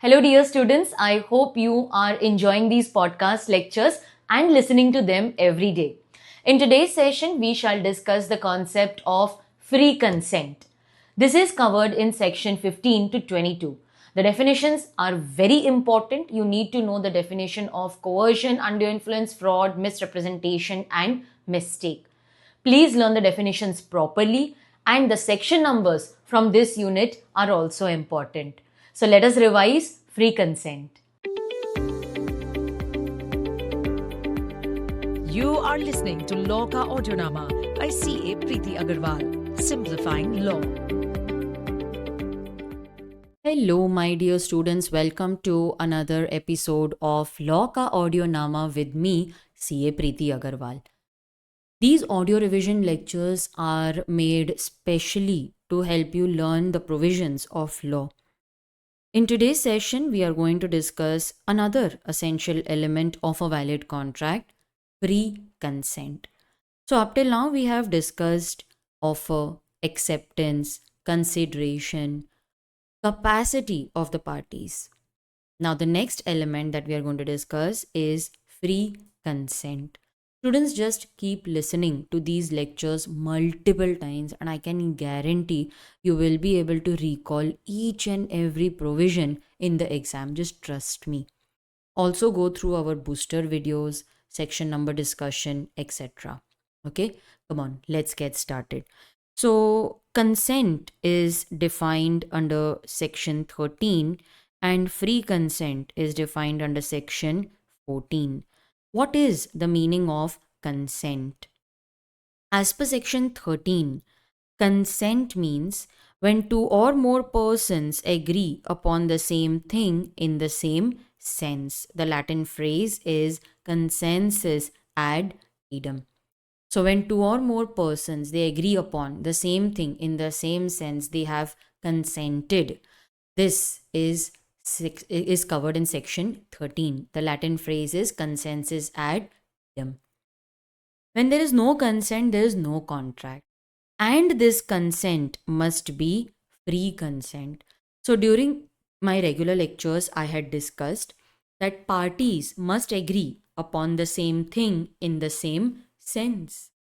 Hello, dear students. I hope you are enjoying these podcast lectures and listening to them every day. In today's session, we shall discuss the concept of free consent. This is covered in section 15 to 22. The definitions are very important. You need to know the definition of coercion, undue influence, fraud, misrepresentation, and mistake. Please learn the definitions properly, and the section numbers from this unit are also important. So let us revise free consent. You are listening to Law Ka Audionama by CA Preeti Agarwal, Simplifying Law. Hello, my dear students. Welcome to another episode of Law Ka Audionama with me, CA Preeti Agarwal. These audio revision lectures are made specially to help you learn the provisions of law. In today's session, we are going to discuss another essential element of a valid contract, free consent. So, up till now, we have discussed offer, acceptance, consideration, capacity of the parties. Now, the next element that we are going to discuss is free consent. Students, just keep listening to these lectures multiple times, and I can guarantee you will be able to recall each and every provision in the exam. Just trust me. Also, go through our booster videos, section number discussion, etc. Okay, come on, let's get started. So, consent is defined under section 13 and free consent is defined under section 14. What is the meaning of consent? As per section 13, consent means when two or more persons agree upon the same thing in the same sense. The Latin phrase is consensus ad idem. So when two or more persons they agree upon the same thing in the same sense, they have consented. This is covered in section 13. The Latin phrase is consensus ad idem. When there is no consent, there is no contract. And this consent must be free consent. So during my regular lectures, I had discussed that parties must agree upon the same thing in the same sense.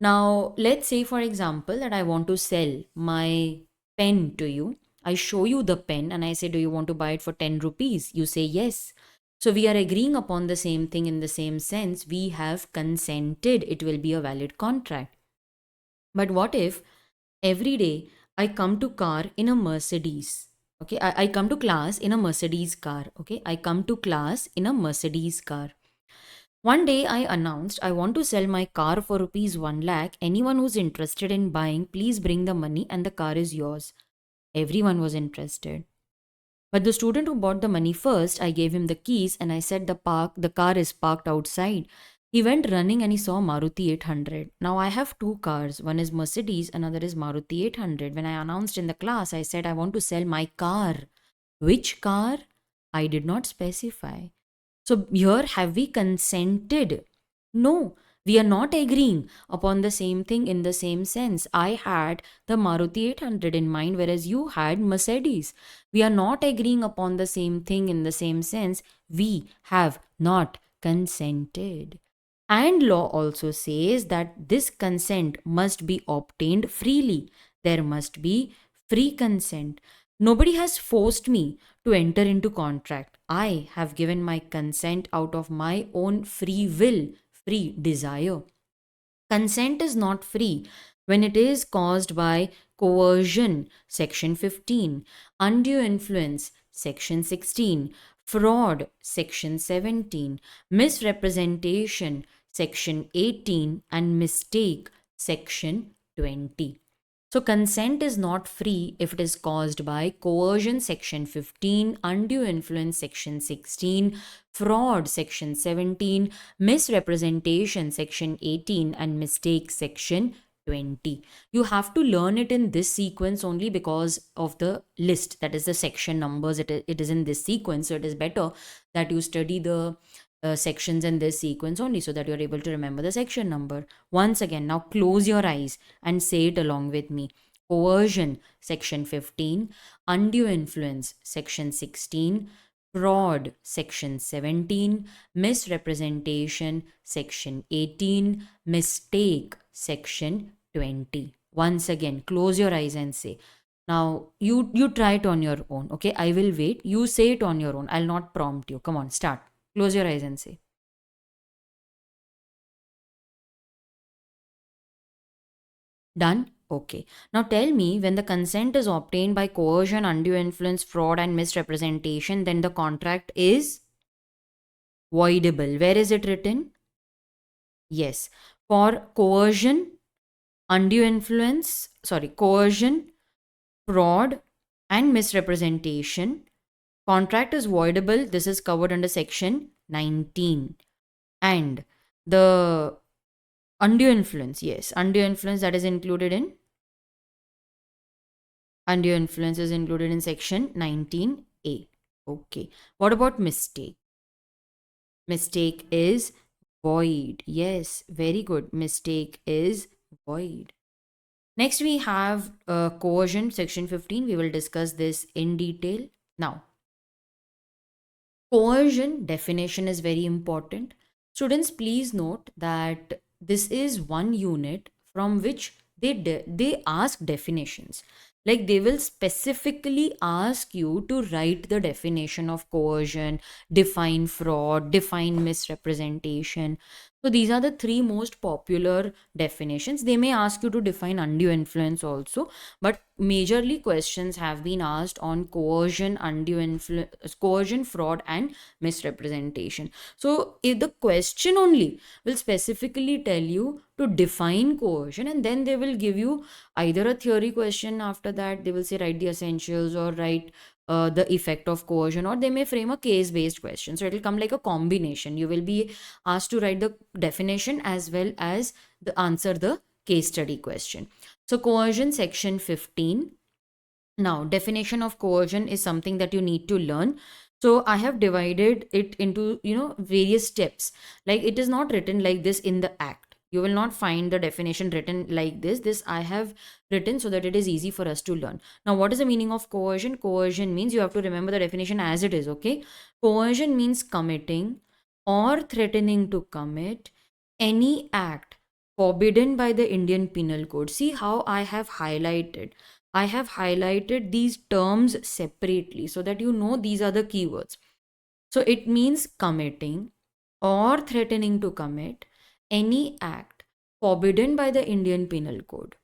Now, let's say, for example, that I want to sell my pen to you. I show you the pen and I say, do you want to buy it for 10 rupees? You say yes. So we are agreeing upon the same thing in the same sense. We have consented. It will be a valid contract. But what if every day I come to car in a Mercedes? Okay, I come to class in a Mercedes car. Okay, I come to class in a Mercedes car. One day I announced I want to sell my car for rupees 1 lakh. Anyone who's interested in buying, please bring the money and the car is yours. Everyone was interested. But the student who bought the money first, I gave him the keys and I said the car is parked outside. He went running and he saw Maruti 800. Now I have two cars. One is Mercedes, another is Maruti 800. When I announced in the class, I said I want to sell my car. Which car? I did not specify. So here have we consented? No, we are not agreeing upon the same thing in the same sense. I had the Maruti 800 in mind, whereas you had Mercedes. We are not agreeing upon the same thing in the same sense. We have not consented. And law also says that this consent must be obtained freely. There must be free consent. Nobody has forced me to enter into contract. I have given my consent out of my own free will, free desire. Consent is not free when it is caused by coercion, section 15, undue influence, section 16, fraud, section 17, misrepresentation, section 18, and mistake, section 20. So consent is not free if it is caused by coercion, section 15, undue influence, section 16, fraud, section 17, misrepresentation, section 18, and mistake, section 20. You have to learn it in this sequence only because of the list, that is the section numbers. It is in this sequence, so it is better that you study the sections in this sequence only so that you're able to remember the section number. Once again, now close your eyes and say it along with me. Coercion, section 15, undue influence, section 16, fraud, section 17, misrepresentation, section 18, mistake, section 20. Once again, close your eyes and say. Now, you try it on your own, okay? I will wait. You say it on your own. I'll not prompt you. Come on, start. Close your eyes and say. Done? Okay. Now tell me, when the consent is obtained by coercion, undue influence, fraud, and misrepresentation, then the contract is voidable. Where is it written? Yes. For coercion, coercion, fraud, and misrepresentation, contract is voidable. This is covered under section 19. And the undue influence, yes, undue influence, that is included in undue influence is included in section 19A. Okay. What about mistake? Mistake is void. Yes, very good. Mistake is void. Next, we have coercion, section 15. We will discuss this in detail. Now, coercion definition is very important. Students, please note that this is one unit from which they ask definitions. Like, they will specifically ask you to write the definition of coercion, define fraud, define misrepresentation. So these are the three most popular definitions. They may ask you to define undue influence also, but majorly questions have been asked on coercion, undue influence, coercion, fraud, and misrepresentation. So if the question only will specifically tell you to define coercion, and then they will give you either a theory question. After that, they will say write the essentials or write the effect of coercion, or they may frame a case based question. So it will come like a combination. You will be asked to write the definition as well as the answer the case study question. So coercion, section 15. Now, definition of coercion is something that you need to learn. So I have divided it into, various steps. Like, it is not written like this in the act. You will not find the definition written like this. This I have written so that it is easy for us to learn. Now, what is the meaning of coercion? Coercion means, you have to remember the definition as it is, okay? Coercion means committing or threatening to commit any act forbidden by the Indian Penal Code. See how I have highlighted. I have highlighted these terms separately so that you know these are the keywords. So it means committing or threatening to commit any act forbidden by the Indian Penal Code,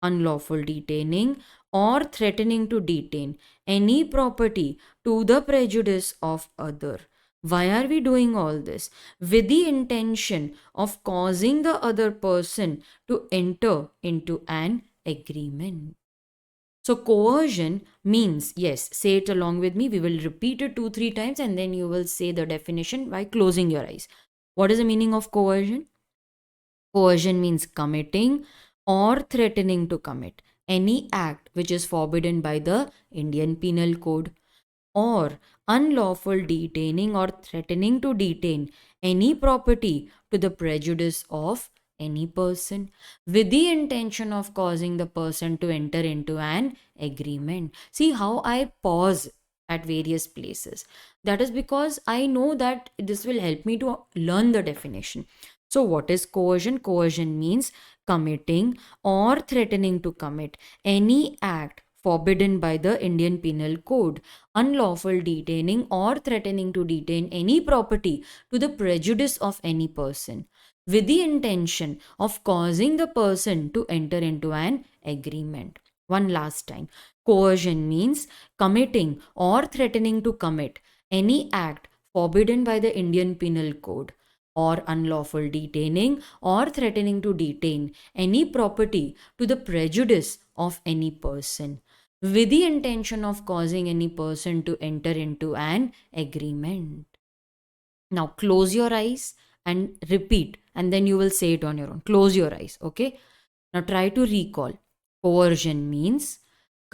unlawful detaining or threatening to detain any property to the prejudice of other. Why are we doing all this? With the intention of causing the other person to enter into an agreement. So coercion means, yes, say it along with me. We will repeat it 2-3 times and then you will say the definition by closing your eyes. What is the meaning of coercion? Coercion means committing or threatening to commit any act which is forbidden by the Indian Penal Code, or unlawful detaining or threatening to detain any property to the prejudice of any person with the intention of causing the person to enter into an agreement. See how I pause at various places. That is because I know that this will help me to learn the definition. So, what is coercion? Coercion means committing or threatening to commit any act forbidden by the Indian Penal Code, unlawful detaining or threatening to detain any property to the prejudice of any person, with the intention of causing the person to enter into an agreement. One last time. Coercion means committing or threatening to commit any act forbidden by the Indian Penal Code, or unlawful detaining or threatening to detain any property to the prejudice of any person, with the intention of causing any person to enter into an agreement. Now close your eyes and repeat, and then you will say it on your own. Close your eyes, okay? Now try to recall. Coercion means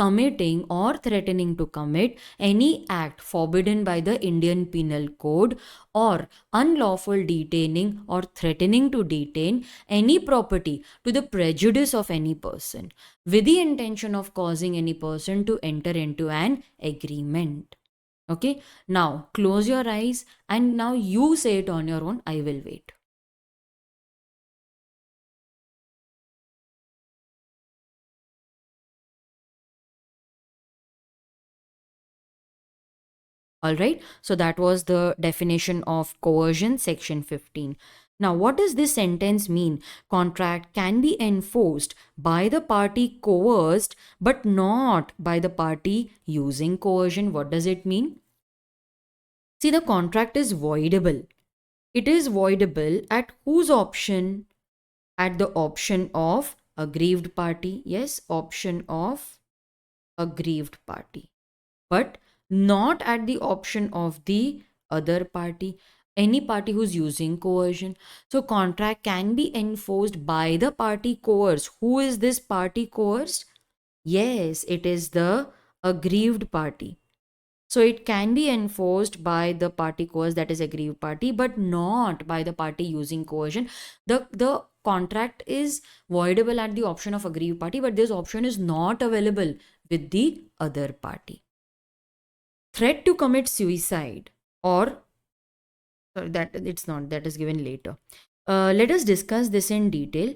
committing or threatening to commit any act forbidden by the Indian Penal Code, or unlawful detaining or threatening to detain any property to the prejudice of any person, with the intention of causing any person to enter into an agreement. Okay, now close your eyes and now you say it on your own. I will wait. All right, so that was the definition of coercion, section 15. Now, what does this sentence mean? Contract can be enforced by the party coerced, but not by the party using coercion. What does it mean? See, the contract is voidable. It is voidable at whose option? At the option of aggrieved party. Yes, option of aggrieved party. But not at the option of the other party, any party who's using coercion. So contract can be enforced by the party coerced. Who is this party coerced? Yes, it is the aggrieved party. So it can be enforced by the party coerced, that is aggrieved party, but not by the party using coercion. The contract is voidable at the option of aggrieved party, but this option is not available with the other party. Threat to commit suicide, or sorry, that it's not, that is given later. Let us discuss this in detail.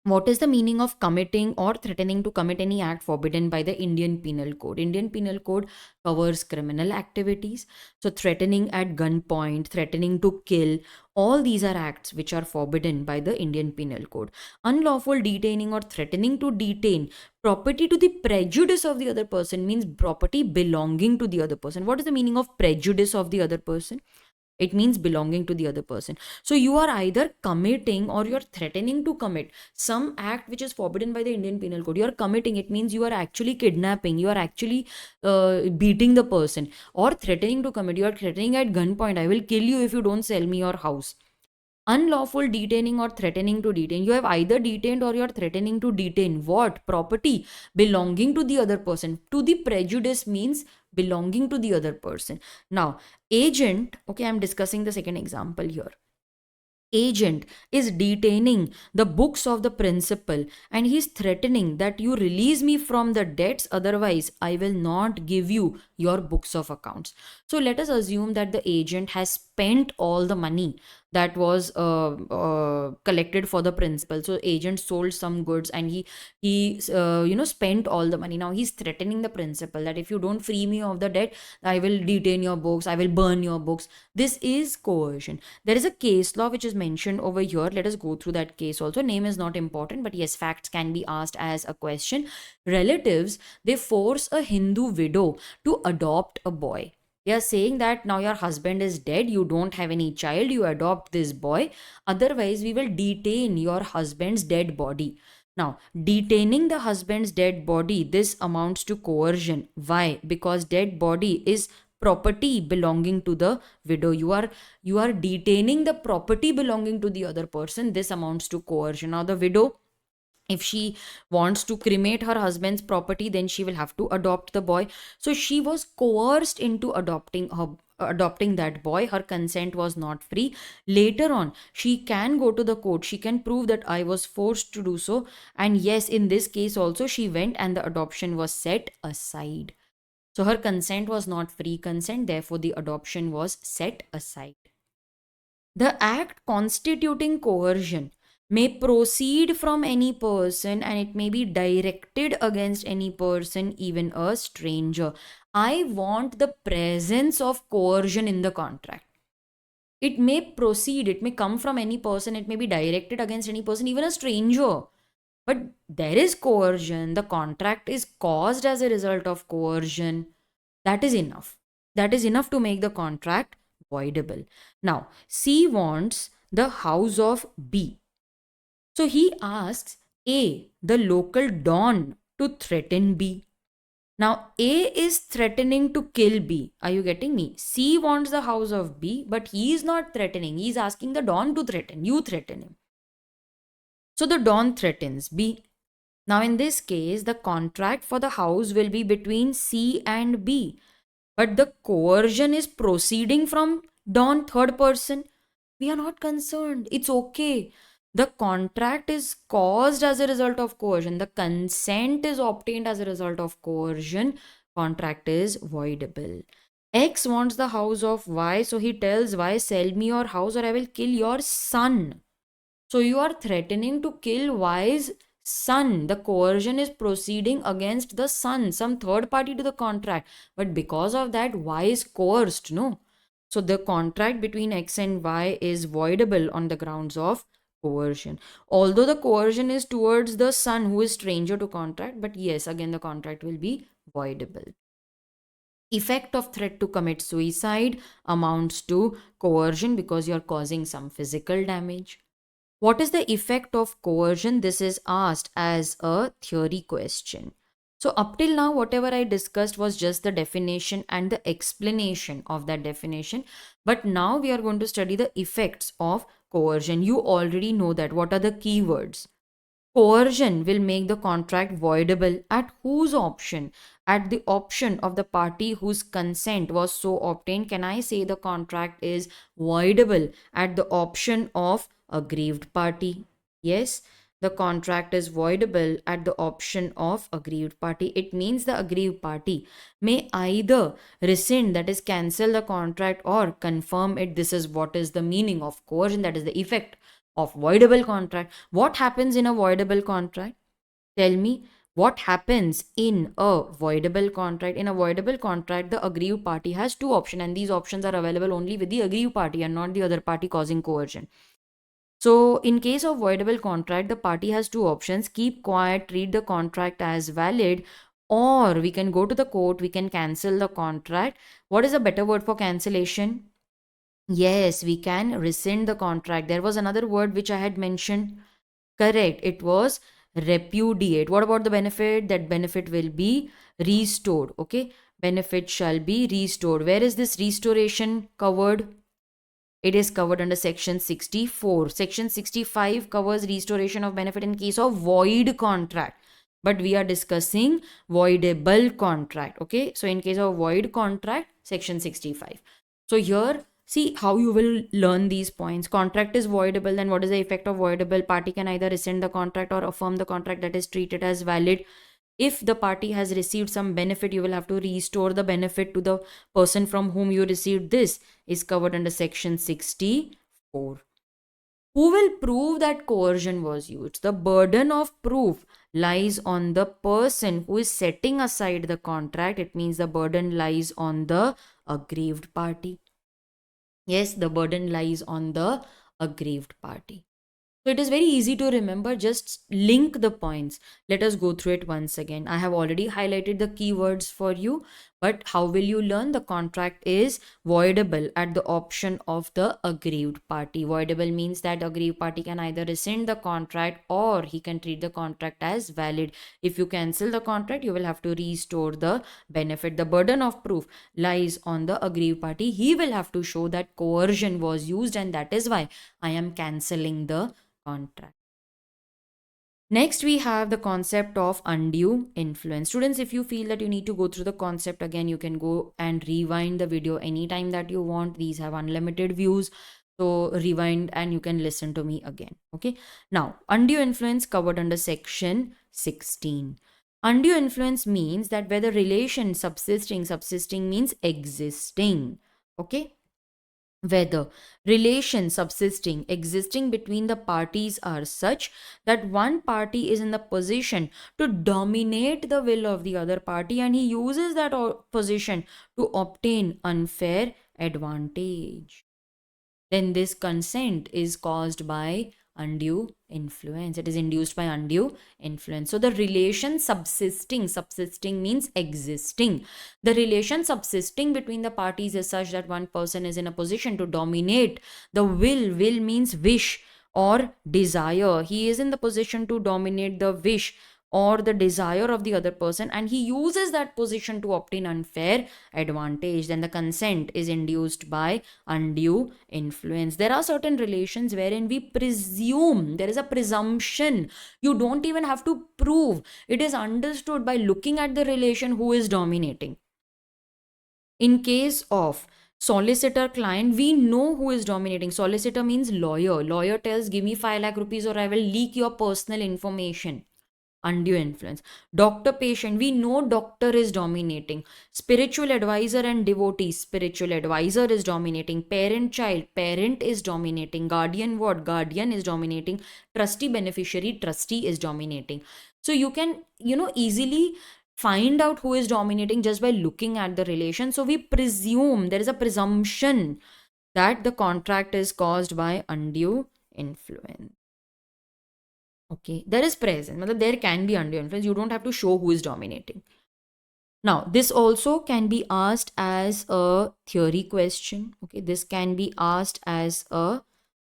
What is the meaning of committing or threatening to commit any act forbidden by the Indian Penal Code? Indian Penal Code covers criminal activities. So threatening at gunpoint, threatening to kill, all these are acts which are forbidden by the Indian Penal Code. Unlawful detaining or threatening to detain property to the prejudice of the other person means property belonging to the other person. What is the meaning of prejudice of the other person? It means belonging to the other person. So you are either committing or you're threatening to commit some act which is forbidden by the Indian Penal Code. You're committing, it means you are actually kidnapping, you are actually beating the person, or threatening to commit, you are threatening at gunpoint, I will kill you if you don't sell me your house. Unlawful detaining or threatening to detain, you have either detained or you're threatening to detain what? Property belonging to the other person. To the prejudice means belonging to the other person. Now, agent, okay, I'm discussing the second example here. Agent is detaining the books of the principal and he's threatening that you release me from the debts, otherwise I will not give you your books of accounts. So let us assume that the agent has spent all the money that was collected for the principal. So agent sold some goods and he spent all the money. Now he's threatening the principal that if you don't free me of the debt, I will detain your books, I will burn your books. This is coercion. There is a case law which is mentioned over here. Let us go through that case also. Name is not important, but yes, facts can be asked as a question. Relatives, they force a Hindu widow to adopt a boy. They are saying that now your husband is dead, you don't have any child, you adopt this boy, otherwise we will detain your husband's dead body. Now, detaining the husband's dead body, this amounts to coercion. Why? Because dead body is property belonging to the widow. You are detaining the property belonging to the other person. This amounts to coercion. Now, the widow, if she wants to cremate her husband's property, then she will have to adopt the boy. So she was coerced into adopting that boy. Her consent was not free. Later on, she can go to the court, she can prove that I was forced to do so, and yes, in this case also she went and the adoption was set aside. So her consent was not free consent, therefore the adoption was set aside. The act constituting coercion may proceed from any person and it may be directed against any person, even a stranger. I want the presence of coercion in the contract. It may proceed, it may come from any person, it may be directed against any person, even a stranger. But there is coercion, the contract is caused as a result of coercion. That is enough. That is enough to make the contract voidable. Now, C wants the house of B. So he asks A, the local don, to threaten B. Now, A is threatening to kill B. Are you getting me? C wants the house of B, but he is not threatening. He is asking the don to threaten. You threaten him. So the don threatens B. Now, in this case, the contract for the house will be between C and B, but the coercion is proceeding from Don third person. We are not concerned. It's okay. The contract is caused as a result of coercion. The consent is obtained as a result of coercion. Contract is voidable. X wants the house of Y, so he tells Y, sell me your house or I will kill your son. So you are threatening to kill Y's son. The coercion is proceeding against the son, some third party to the contract. But because of that, Y is coerced, no? So the contract between X and Y is voidable on the grounds of coercion. Although the coercion is towards the son who is stranger to contract, but yes, again the contract will be voidable. Effect of threat to commit suicide amounts to coercion because you're causing some physical damage. What is the effect of coercion? This is asked as a theory question. So, up till now, whatever I discussed was just the definition and the explanation of that definition. But now we are going to study the effects of coercion. You already know that. What are the keywords? Coercion will make the contract voidable at whose option? At the option of the party whose consent was so obtained. Can I say the contract is voidable at the option of aggrieved party? Yes, the contract is voidable at the option of aggrieved party. It means the aggrieved party may either rescind, that is, cancel the contract, or confirm it. This is what is the meaning of coercion, that is the effect of voidable contract. What happens in a voidable contract? Tell me, what happens in a voidable contract? In a voidable contract, the aggrieved party has two options, and these options are available only with the aggrieved party and not the other party causing coercion. So, in case of voidable contract, the party has two options: keep quiet, treat the contract as valid, or we can go to the court, we can cancel the contract. What is a better word for cancellation? Yes, we can rescind the contract. There was another word which I had mentioned. Correct. It was repudiate. What about the benefit? That benefit will be restored. Okay. Benefit shall be restored. Where is this restoration covered? It is covered under section 64. Section 65 covers restoration of benefit in case of void contract. But we are discussing voidable contract. Okay. So in case of void contract, section 65. So here, see how you will learn these points. Contract is voidable. Then what is the effect of voidable? Party can either rescind the contract or affirm the contract, that is treated as valid. If the party has received some benefit, you will have to restore the benefit to the person from whom you received. This is covered under section 64. Who will prove that coercion was used? The burden of proof lies on the person who is setting aside the contract. It means the burden lies on the aggrieved party. Yes, the burden lies on the aggrieved party. So it is very easy to remember. Just link the points. Let us go through it once again. I have already highlighted the keywords for you, but how will you learn? The contract is voidable at the option of the aggrieved party. Voidable means that aggrieved party can either rescind the contract or he can treat the contract as valid. If you cancel the contract, you will have to restore the benefit. The burden of proof lies on the aggrieved party. He will have to show that coercion was used, and that is why I am cancelling the contract. Next, we have the concept of undue influence. Students, if you feel that you need to go through the concept again, you can go and rewind the video anytime that you want. These have unlimited views. So rewind and you can listen to me again. Okay. Now, undue influence covered under section 16. Undue influence means that where the relation subsisting means existing. Okay. Whether relations subsisting existing between the parties are such that one party is in the position to dominate the will of the other party, and he uses that position to obtain unfair advantage, then this consent is caused by undue influence. It is induced by undue influence. So the relation subsisting means existing. The relation subsisting between the parties is such that one person is in a position to dominate the will. Will means wish or desire. He is in the position to dominate the wish or the desire of the other person, and he uses that position to obtain unfair advantage, then the consent is induced by undue influence. There are certain relations wherein we presume, there is a presumption. You don't even have to prove. It is understood by looking at the relation who is dominating. In case of solicitor client, we know who is dominating. Solicitor means lawyer. Lawyer tells, give me 5 lakh rupees or I will leak your personal information. Undue influence. Doctor patient, we know doctor is dominating. Spiritual advisor and devotee, spiritual advisor is dominating. Parent child, parent is dominating. Guardian what? Guardian is dominating. Trustee beneficiary, trustee is dominating. So you can, easily find out who is dominating just by looking at the relation. So we presume, there is a presumption that the contract is caused by undue influence. Okay, there is presence. There can be undue influence. You don't have to show who is dominating. Now, this also can be asked as a theory question. Okay, this can be asked as a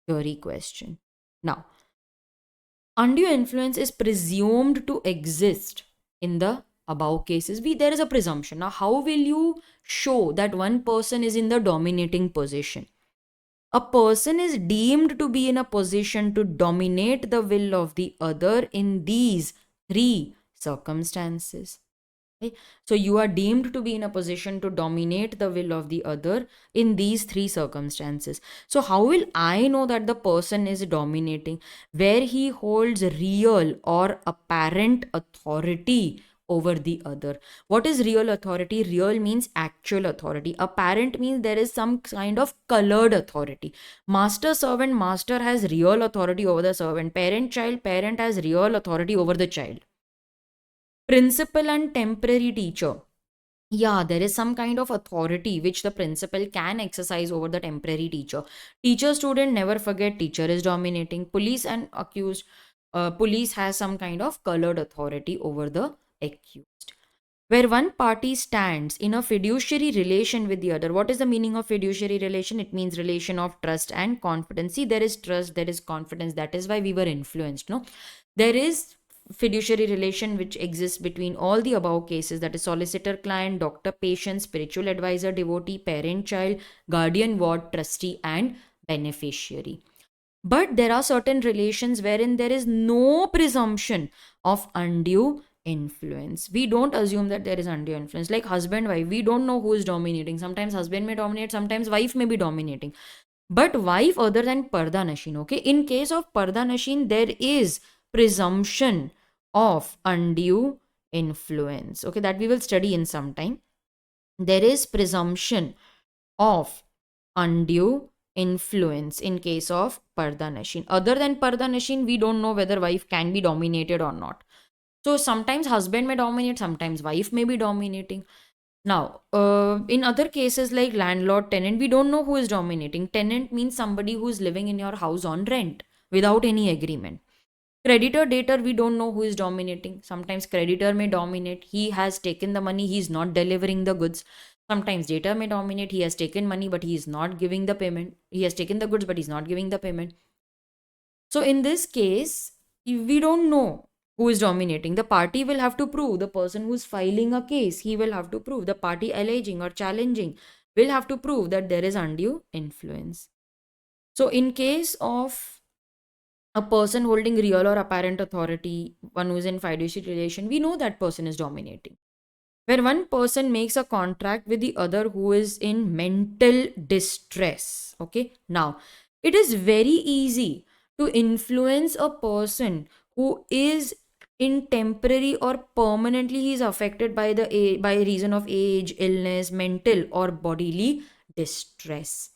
theory question. Now, undue influence is presumed to exist in the above cases. There is a presumption. Now, how will you show that one person is in the dominating position? A person is deemed to be in a position to dominate the will of the other in these 3 circumstances. Okay? So you are deemed to be in a position to dominate the will of the other in these 3 circumstances. So how will I know that the person is dominating? Where he holds real or apparent authority over the other. What is real authority? Real means actual authority. Apparent means there is some kind of colored authority. Master servant, master has real authority over the servant. Parent child, parent has real authority over the child. Principal and temporary teacher. Yeah, there is some kind of authority which the principal can exercise over the temporary teacher. Teacher student, never forget, teacher is dominating. Police and accused, police has some kind of colored authority over the accused. Where one party stands in a fiduciary relation with the other. What is the meaning of fiduciary relation? It means relation of trust and confidence. See, there is trust, there is confidence. That is why we were influenced, no? There is fiduciary relation which exists between all the above cases, that is solicitor client, doctor patient, spiritual advisor devotee, parent child, guardian ward, trustee and beneficiary. But there are certain relations wherein there is no presumption of undue influence. We don't assume that there is undue influence. Like husband wife, we don't know who is dominating. Sometimes husband may dominate, sometimes wife may be dominating. But wife other than parda nashin. Okay, in case of parda nashin, there is presumption of undue influence. Okay, that we will study in some time. There is presumption of undue influence in case of parda nashin. Other than parda nashin, we don't know whether wife can be dominated or not. So sometimes husband may dominate, sometimes wife may be dominating. Now, in other cases like landlord, tenant, we don't know who is dominating. Tenant means somebody who is living in your house on rent without any agreement. Creditor, debtor, we don't know who is dominating. Sometimes creditor may dominate. He has taken the money, he is not delivering the goods. Sometimes debtor may dominate. He has taken money, but he is not giving the payment. He has taken the goods, but he's not giving the payment. So in this case, we don't know who is dominating. The party will have to prove. The person who is filing a case, he will have to prove. The party alleging or challenging will have to prove that there is undue influence. So in case of a person holding real or apparent authority, one who is in fiduciary relation, we know that person is dominating. Where one person makes a contract with the other who is in mental distress. Okay, now it is very easy to influence a person who is in temporary or permanently he is affected by by reason of age, illness, mental or bodily distress.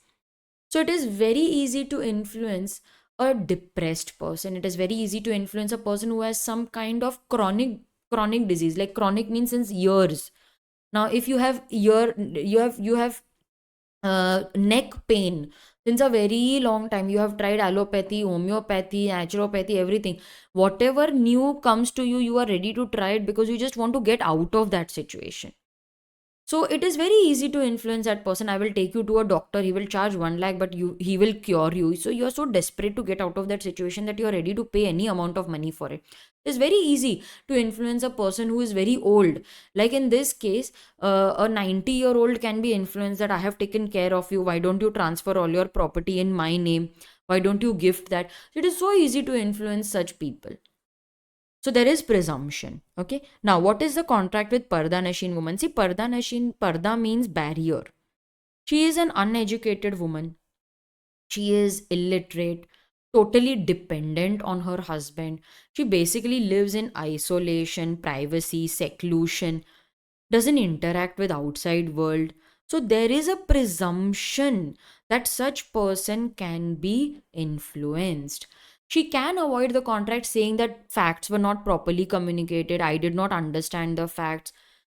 So it is very easy to influence a depressed person. It is very easy to influence a person who has some kind of chronic disease. Like chronic means since years. Now if you have neck pain since a very long time, you have tried allopathy, homeopathy, naturopathy, everything. Whatever new comes to you, you are ready to try it because you just want to get out of that situation. So it is very easy to influence that person. I will take you to a doctor, he will charge 1 lakh, but he will cure you. So you're so desperate to get out of that situation that you're ready to pay any amount of money for it. It's very easy to influence a person who is very old. Like in this case, a 90-year-old can be influenced that I have taken care of you. Why don't you transfer all your property in my name? Why don't you gift that? So it is so easy to influence such people. So there is presumption. Okay. Now, what is the contract with Parda Nashin woman? See, Parda means barrier. She is an uneducated woman. She is illiterate, totally dependent on her husband. She basically lives in isolation, privacy, seclusion, doesn't interact with outside world. So there is a presumption that such person can be influenced. She can avoid the contract saying that facts were not properly communicated, I did not understand the facts.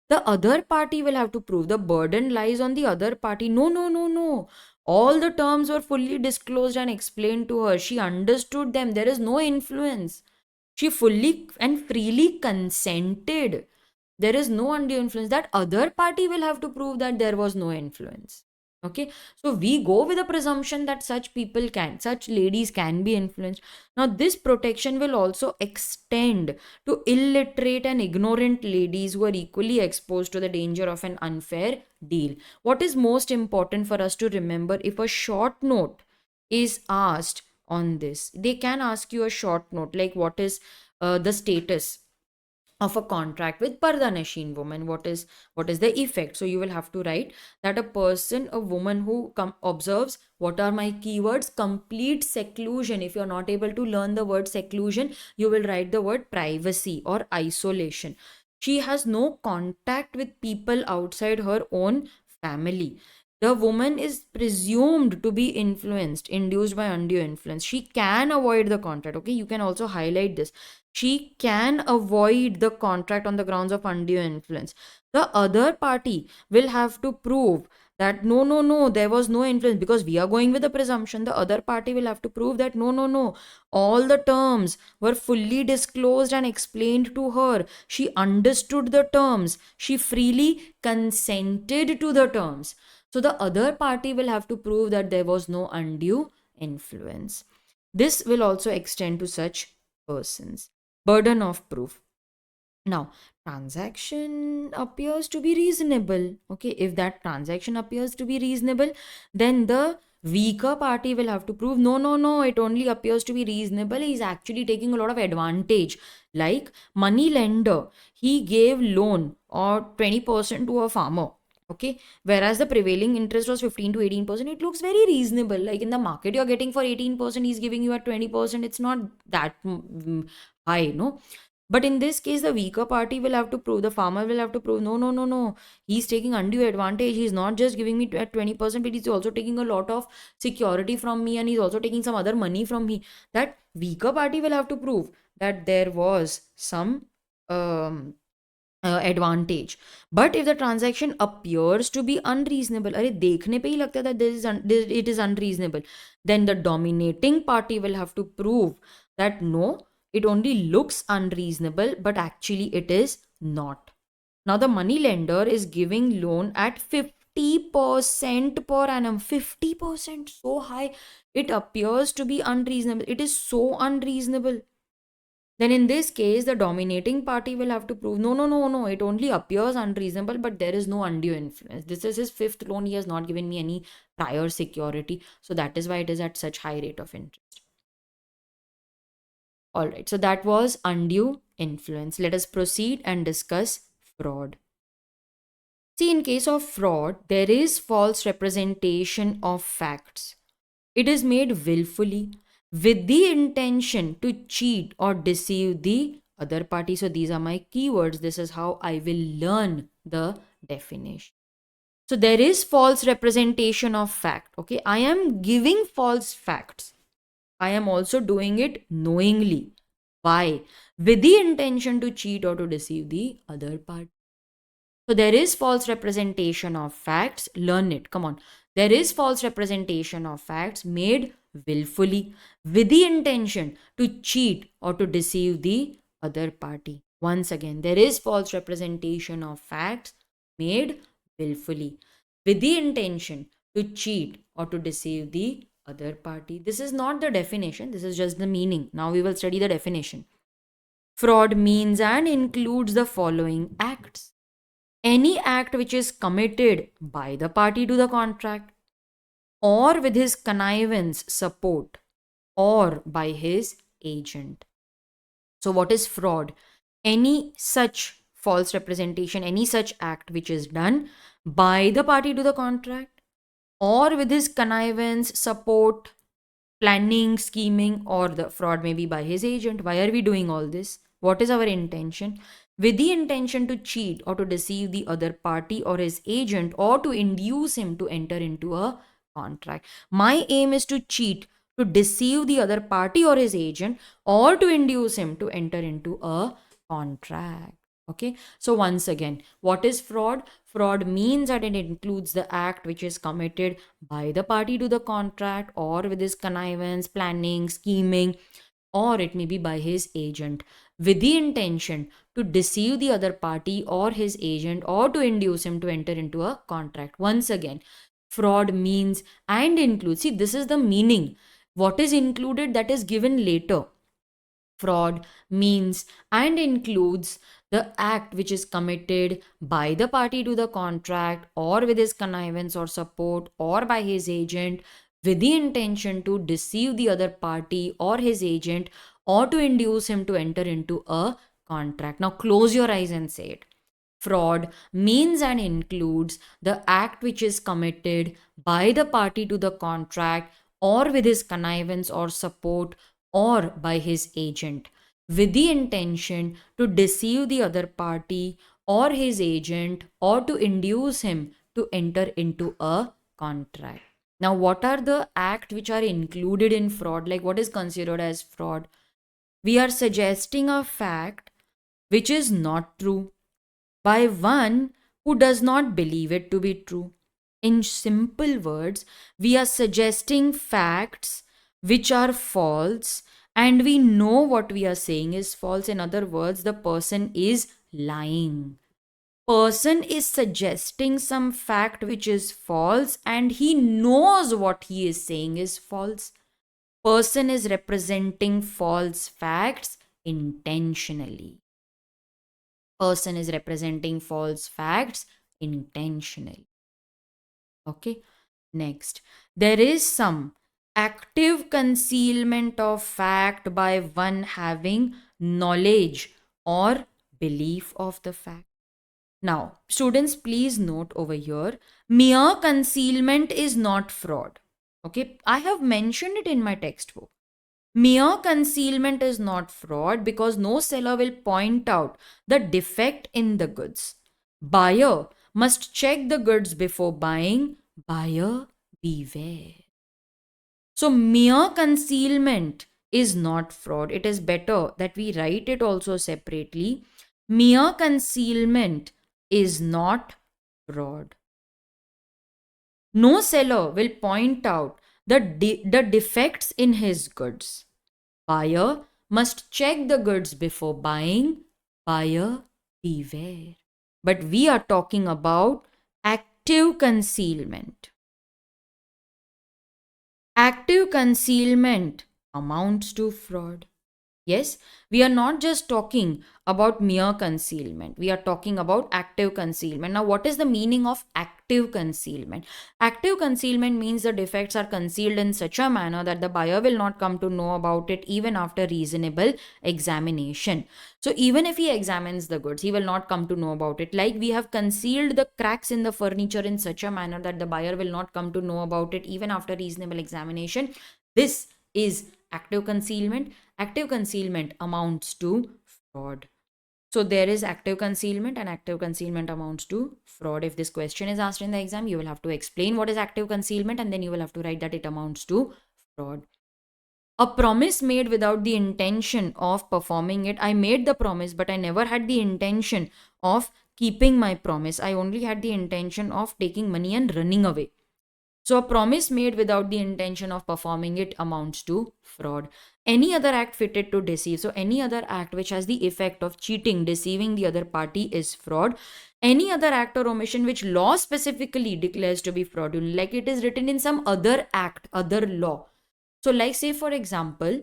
The other party will have to prove, the burden lies on the other party. No, no, no, no, all the terms were fully disclosed and explained to her, she understood them, there is no influence, she fully and freely consented, there is no undue influence. That other party will have to prove that there was no influence. Okay, so we go with a presumption that such ladies can be influenced. Now this protection will also extend to illiterate and ignorant ladies who are equally exposed to the danger of an unfair deal. What is most important for us to remember, if a short note is asked on this, they can ask you a short note like what is the status of a contract with Parda Nashin woman, what is the effect. So you will have to write that a woman who observes, what are my keywords, complete seclusion. If you're not able to learn the word seclusion, you will write the word privacy or isolation. She has no contact with people outside her own family. The woman is presumed to be influenced, induced by undue influence. She can avoid the contract. Okay, you can also highlight this. She can avoid the contract on the grounds of undue influence. The other party will have to prove that no, no, no, there was no influence, because we are going with the presumption. The other party will have to prove that no, no, no, all the terms were fully disclosed and explained to her. She understood the terms. She freely consented to the terms. So the other party will have to prove that there was no undue influence. This will also extend to such persons. Burden of proof. Now, transaction appears to be reasonable. Okay, if that transaction appears to be reasonable, then the weaker party will have to prove no, no, no, it only appears to be reasonable. He's actually taking a lot of advantage. Like money lender, he gave loan or 20% to a farmer. Okay, whereas the prevailing interest was 15 to 18%, it looks very reasonable. Like in the market, you're getting for 18%, he's giving you at 20%. It's not that high, no? But in this case, the weaker party will have to prove, the farmer will have to prove, no, no, no, no, he's taking undue advantage. He's not just giving me at 20%, but he's also taking a lot of security from me, and he's also taking some other money from me. That weaker party will have to prove that there was some advantage. But if the transaction appears to be unreasonable, अरे देखने पे ही लगता है that it is unreasonable, then the dominating party will have to prove that no, it only looks unreasonable, but actually it is not. Now the money lender is giving loan at 50% per annum. 50%, so high. It appears to be unreasonable. It is so unreasonable. Then in this case, the dominating party will have to prove, no, no, no, no, it only appears unreasonable, but there is no undue influence. This is his fifth loan. He has not given me any prior security. So that is why it is at such high rate of interest. All right. So that was undue influence. Let us proceed and discuss fraud. See, in case of fraud, there is false representation of facts. It is made willfully with the intention to cheat or deceive the other party. So these are my keywords. This is how I will learn the definition. So there is false representation of fact. Okay, I am giving false facts. I am also doing it knowingly. Why? With the intention to cheat or to deceive the other party. So there is false representation of facts. Learn it. Come on. There is false representation of facts made willfully with the intention to cheat or to deceive the other party. Once again, there is false representation of facts made willfully, with the intention to cheat or to deceive the other party. This is not the definition, this is just the meaning. Now we will study the definition. Fraud means and includes the following acts: any act which is committed by the party to the contract, or with his connivance, support, or by his agent. So, what is fraud? Any such false representation, any such act which is done by the party to the contract, or with his connivance, support, planning, scheming, or the fraud may be by his agent. Why are we doing all this? What is our intention? With the intention to cheat or to deceive the other party or his agent, or to induce him to enter into a contract. My aim is to cheat, to deceive the other party or his agent, or to induce him to enter into a contract. Okay, so once again, what is fraud? Fraud means that it includes the act which is committed by the party to the contract, or with his connivance, planning, scheming, or it may be by his agent, with the intention to deceive the other party or his agent, or to induce him to enter into a contract. Once again, fraud means and includes. See, this is the meaning. What is included, that is given later. Fraud means and includes the act which is committed by the party to the contract, or with his connivance or support, or by his agent, with the intention to deceive the other party or his agent, or to induce him to enter into a contract. Now close your eyes and say it. Fraud means and includes the act which is committed by the party to the contract, or with his connivance or support, or by his agent, with the intention to deceive the other party or his agent, or to induce him to enter into a contract. Now, what are the acts which are included in fraud? Like, what is considered as fraud? We are suggesting a fact which is not true by one who does not believe it to be true. In simple words, we are suggesting facts which are false, and we know what we are saying is false. In other words, the person is lying. Person is suggesting some fact which is false, and he knows what he is saying is false. Person is representing false facts intentionally. Person is representing false facts intentionally. Okay, next, there is some active concealment of fact by one having knowledge or belief of the fact. Now, students, please note over here, mere concealment is not fraud. Okay, I have mentioned it in my textbook. Mere concealment is not fraud because no seller will point out the defect in the goods. Buyer must check the goods before buying. Buyer beware. So, mere concealment is not fraud. It is better that we write it also separately. Mere concealment is not fraud. No seller will point out the defects in his goods. Buyer must check the goods before buying. Buyer beware. But we are talking about active concealment. Active concealment amounts to fraud. Yes, we are not just talking about mere concealment. We are talking about active concealment. Now, what is the meaning of active concealment? Active concealment means the defects are concealed in such a manner that the buyer will not come to know about it even after reasonable examination. So, even if he examines the goods, he will not come to know about it. Like we have concealed the cracks in the furniture in such a manner that the buyer will not come to know about it even after reasonable examination. This is active concealment. Active concealment amounts to fraud. So there is active concealment, and active concealment amounts to fraud. If this question is asked in the exam, you will have to explain what is active concealment, and then you will have to write that it amounts to fraud. A promise made without the intention of performing it. I made the promise, but I never had the intention of keeping my promise. I only had the intention of taking money and running away. So a promise made without the intention of performing it amounts to fraud. Any other act fitted to deceive. So any other act which has the effect of cheating, deceiving the other party is fraud. Any other act or omission which law specifically declares to be fraudulent, like it is written in some other act, other law. So like say for example,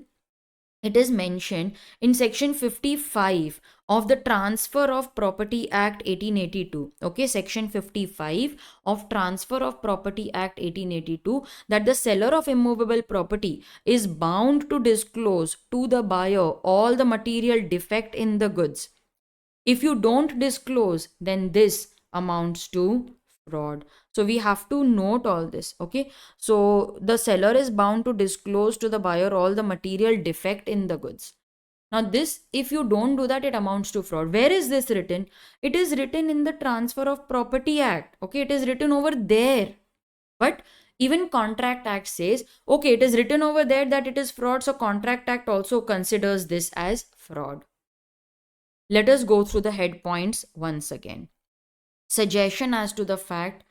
it is mentioned in section 55 of the Transfer of Property Act 1882. Okay, section 55 of Transfer of Property Act 1882, that the seller of immovable property is bound to disclose to the buyer all the material defect in the goods. If you don't disclose, then this amounts to fraud. So we have to note all this. Okay, so the seller is bound to disclose to the buyer all the material defect in the goods. Now this, if you don't do that, it amounts to fraud. Where is this written? It is written in the Transfer of Property Act. Okay, it is written over there. But even Contract Act says, okay, it is written over there that it is fraud, so Contract Act also considers this as fraud. Let us go through the head points once again. Suggestion as to the fact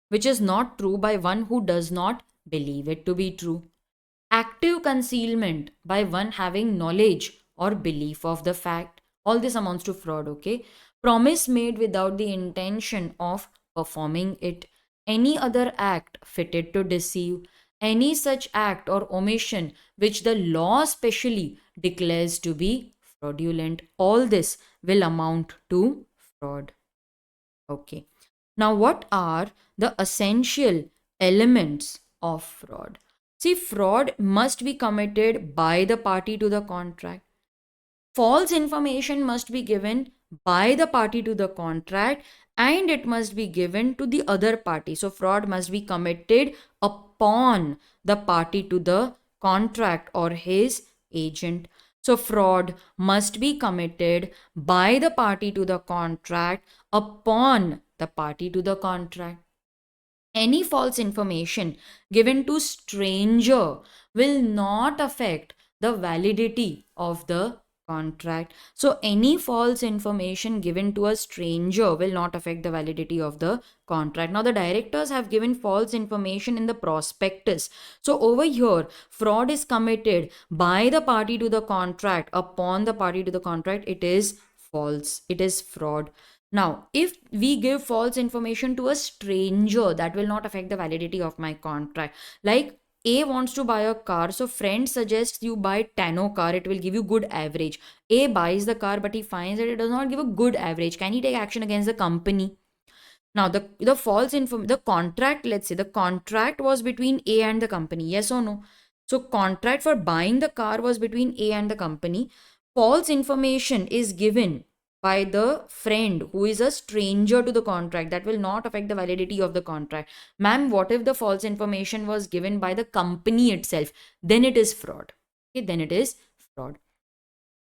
which is not true by one who does not believe it to be true. Active concealment by one having knowledge or belief of the fact. All this amounts to fraud, okay? Promise made without the intention of performing it. Any other act fitted to deceive. Any such act or omission which the law specially declares to be fraudulent. All this will amount to fraud. Okay. Now, what are the essential elements of fraud? See, fraud must be committed by the party to the contract. False information must be given by the party to the contract, and it must be given to the other party. So, fraud must be committed upon the party to the contract or his agent. So, fraud must be committed by the party to the contract upon the party to the contract. Any false information given to stranger will not affect the validity of the contract. So any false information given to a stranger will not affect the validity of the contract. Now the directors have given false information in the prospectus. So over here, fraud is committed by the party to the contract upon the party to the contract. It is false, it is fraud. Now, if we give false information to a stranger, that will not affect the validity of my contract. Like A wants to buy a car, so friend suggests you buy Tano car, it will give you good average. A buys the car, but he finds that it does not give a good average. Can he take action against the company? Now, the false info, the contract, let's say the contract was between A and the company, yes or no? So, contract for buying the car was between A and the company. False information is given by the friend who is a stranger to the contract. That will not affect the validity of the contract. Ma'am, what if the false information was given by the company itself? Then it is fraud. Okay, then it is fraud.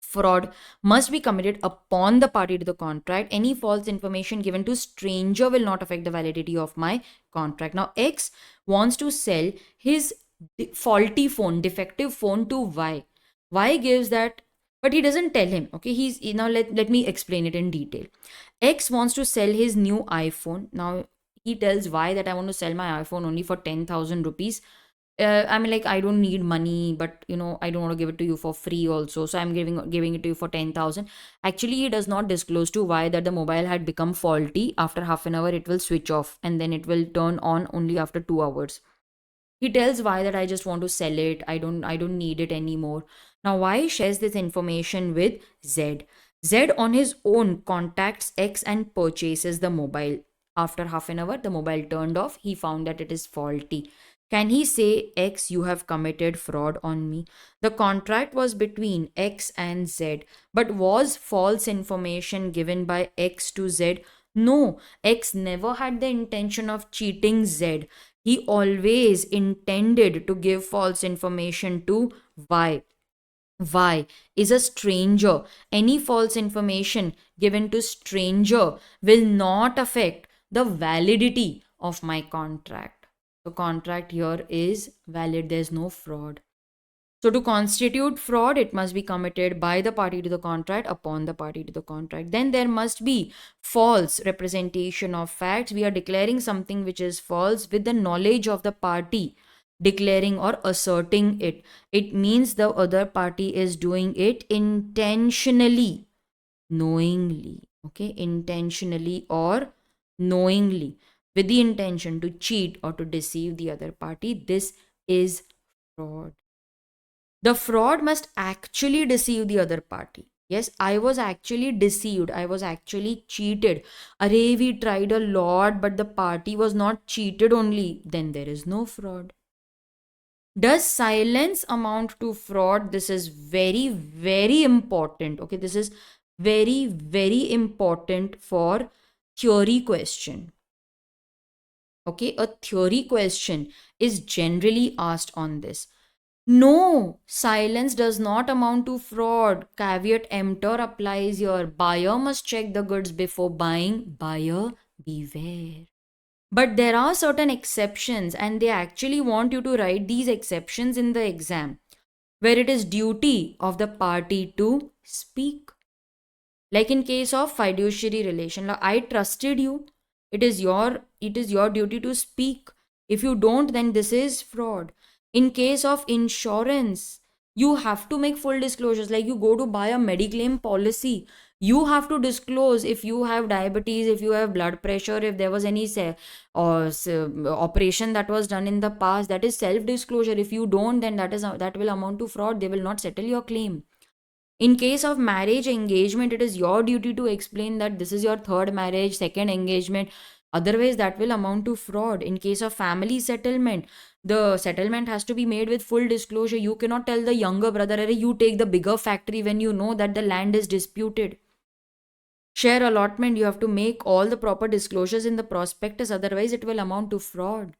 Fraud must be committed upon the party to the contract. Any false information given to stranger will not affect the validity of my contract. Now X wants to sell his faulty phone, defective phone to Y. Y gives that, but he doesn't tell him. Okay, he's now let me explain it in detail. X wants to sell his new iPhone. Now he tells Y that I want to sell my iPhone only for 10,000 rupees. I mean, like, I don't need money, but I don't want to give it to you for free also. So I'm giving it to you for 10,000. Actually, he does not disclose to Y that the mobile had become faulty. After half an hour, it will switch off and then it will turn on only after 2 hours. He tells Y that I just want to sell it. I don't need it anymore. Now Y shares this information with Z. Z on his own contacts X and purchases the mobile. After half an hour, the mobile turned off. He found that it is faulty. Can he say, X, you have committed fraud on me? The contract was between X and Z, but was false information given by X to Z? No, X never had the intention of cheating Z. He always intended to give false information to Y. Y is a stranger. Any false information given to stranger will not affect the validity of my contract. The contract here is valid. There's no fraud. So to constitute fraud, it must be committed by the party to the contract upon the party to the contract. Then there must be false representation of facts. We are declaring something which is false with the knowledge of the party declaring or asserting it. It means the other party is doing it intentionally, knowingly. Okay, intentionally or knowingly, with the intention to cheat or to deceive the other party. This is fraud. The fraud must actually deceive the other party. Yes, I was actually deceived. I was actually cheated. Array, we tried a lot, but the party was not cheated only. Then there is no fraud. Does silence amount to fraud? This is very, very important. Okay, this is very, very important for theory question. Okay, a theory question is generally asked on this. No, silence does not amount to fraud. Caveat emptor applies here. Buyer must check the goods before buying. Buyer beware. But there are certain exceptions, and they actually want you to write these exceptions in the exam, where it is duty of the party to speak. Like in case of fiduciary relation, like I trusted you. It is your duty to speak. If you don't, then this is fraud. In case of insurance, you have to make full disclosures. Like you go to buy a mediclaim policy, you have to disclose if you have diabetes, if you have blood pressure, if there was any operation that was done in the past. That is self disclosure. If you don't, then that will amount to fraud. They will not settle your claim. In case of marriage engagement, it is your duty to explain that this is your third marriage, second engagement. Otherwise, that will amount to fraud. In case of family settlement, the settlement has to be made with full disclosure. You cannot tell the younger brother, "Arey, you take the bigger factory," when you know that the land is disputed. Share allotment, you have to make all the proper disclosures in the prospectus. Otherwise, it will amount to fraud.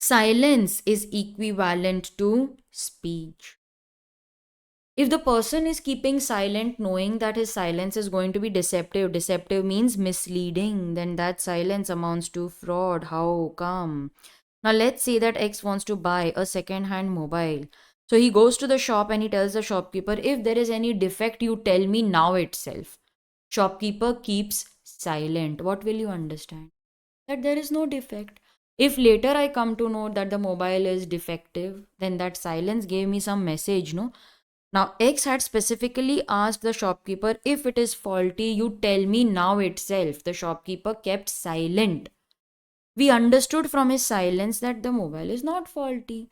Silence is equivalent to speech. If the person is keeping silent knowing that his silence is going to be deceptive means misleading, then that silence amounts to fraud. How come? Now let's say that X wants to buy a second hand mobile. So he goes to the shop and he tells the shopkeeper, "If there is any defect, you tell me now itself." Shopkeeper keeps silent. What will you understand? That there is no defect. If later I come to know that the mobile is defective, then that silence gave me some message, no? Now, X had specifically asked the shopkeeper, "If it is faulty, you tell me now itself." The shopkeeper kept silent. We understood from his silence that the mobile is not faulty.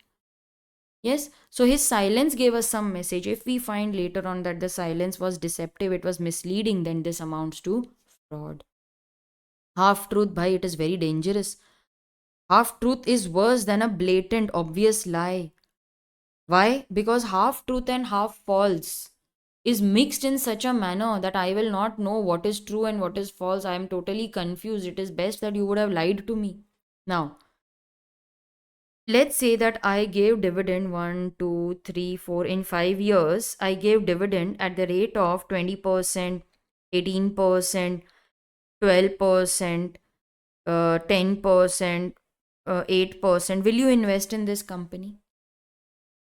Yes, so his silence gave us some message. If we find later on that the silence was deceptive, it was misleading, then this amounts to fraud. Half truth, bhai, it is very dangerous. Half truth is worse than a blatant, obvious lie. Why? Because half truth and half false is mixed in such a manner that I will not know what is true and what is false. I am totally confused. It is best that you would have lied to me. Now, let's say that I gave dividend 1, 2, 3, 4 in 5 years. I gave dividend at the rate of 20%, 18%, 12%, 10%, 8%. Will you invest in this company?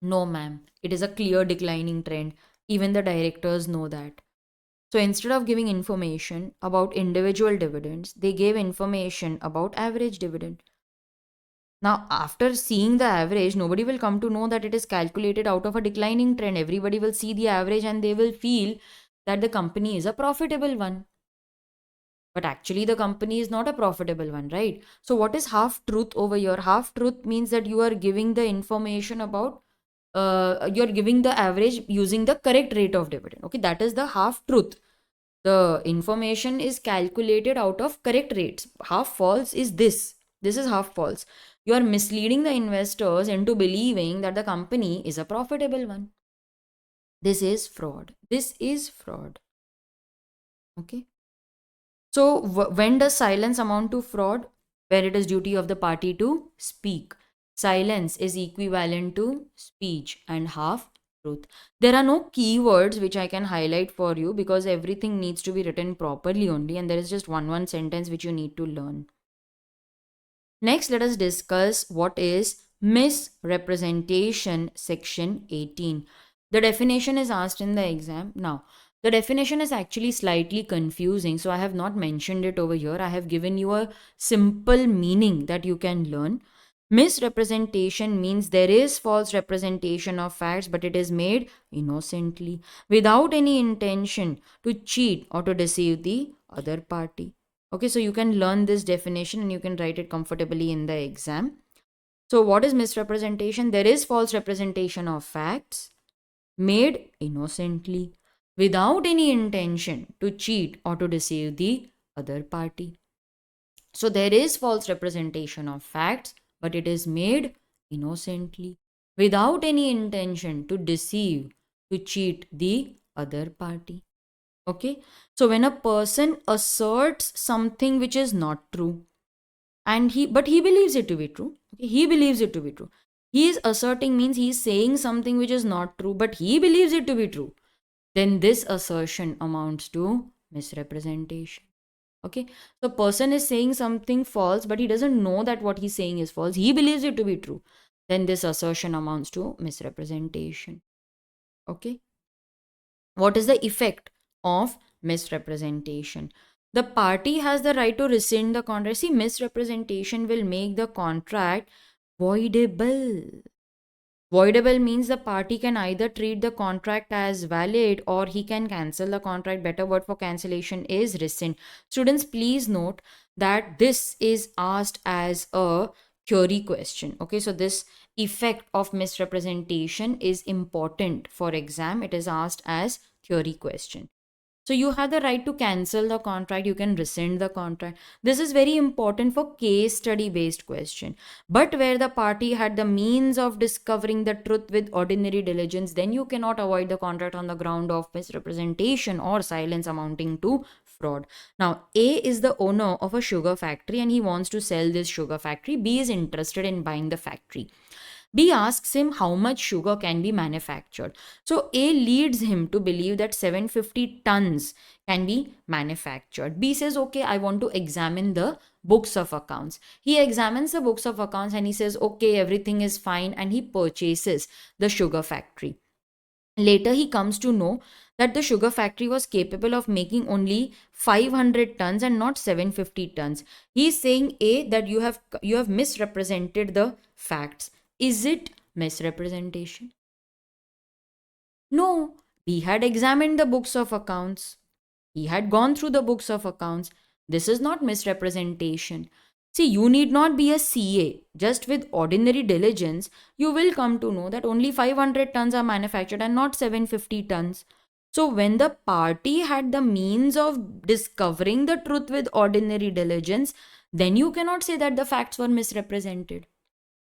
No, ma'am. It is a clear declining trend. Even the directors know that. So instead of giving information about individual dividends, they gave information about average dividend. Now, after seeing the average, nobody will come to know that it is calculated out of a declining trend. Everybody will see the average and they will feel that the company is a profitable one. But actually, the company is not a profitable one, right? So, what is half truth over here? Half truth means that you are giving the information about you're giving the average using the correct rate of dividend. Okay, that is the half truth. The information is calculated out of correct rates. Half false is this. This is half false. You are misleading the investors into believing that the company is a profitable one. This is fraud. This is fraud. Okay. So when does silence amount to fraud? Where it is duty of the party to speak. Silence is equivalent to speech and half truth. There are no keywords which I can highlight for you because everything needs to be written properly only, and there is just one sentence which you need to learn. Next, let us discuss what is Misrepresentation, section 18. The definition is asked in the exam. Now, the definition is actually slightly confusing, so I have not mentioned it over here. I have given you a simple meaning that you can learn. Misrepresentation means there is false representation of facts, but it is made innocently, without any intention to cheat or to deceive the other party. Okay, so you can learn this definition and you can write it comfortably in the exam. So, what is misrepresentation? There is false representation of facts made innocently, without any intention to cheat or to deceive the other party. So, there is false representation of facts, but it is made innocently, without any intention to deceive, to cheat the other party. Okay, so when a person asserts something which is not true, and he believes it to be true, okay, he believes it to be true. He is asserting means he is saying something which is not true, but he believes it to be true. Then this assertion amounts to misrepresentation. Okay, so person is saying something false, but he doesn't know that what he's saying is false. He believes it to be true. Then this assertion amounts to misrepresentation. Okay, what is the effect of misrepresentation? The party has the right to rescind the contract. See, misrepresentation will make the contract voidable. Voidable means the party can either treat the contract as valid or he can cancel the contract. Better word for cancellation is rescind. Students, please note that this is asked as a theory question. Okay, so this effect of misrepresentation is important for exam. It is asked as theory question. So you have the right to cancel the contract, you can rescind the contract. This is very important for case study based question. But where the party had the means of discovering the truth with ordinary diligence, then you cannot avoid the contract on the ground of misrepresentation or silence amounting to fraud. Now, A is the owner of a sugar factory and he wants to sell this sugar factory. B is interested in buying the factory. B asks him how much sugar can be manufactured. So A leads him to believe that 750 tons can be manufactured. B says, okay, I want to examine the books of accounts. He examines the books of accounts and he says, okay, everything is fine, and he purchases the sugar factory. Later, he comes to know that the sugar factory was capable of making only 500 tons and not 750 tons. He is saying, A, that you have misrepresented the facts. Is it misrepresentation? No. B had examined the books of accounts. He had gone through the books of accounts. This is not misrepresentation. See, you need not be a CA. Just with ordinary diligence, you will come to know that only 500 tons are manufactured and not 750 tons. So, when the party had the means of discovering the truth with ordinary diligence, then you cannot say that the facts were misrepresented.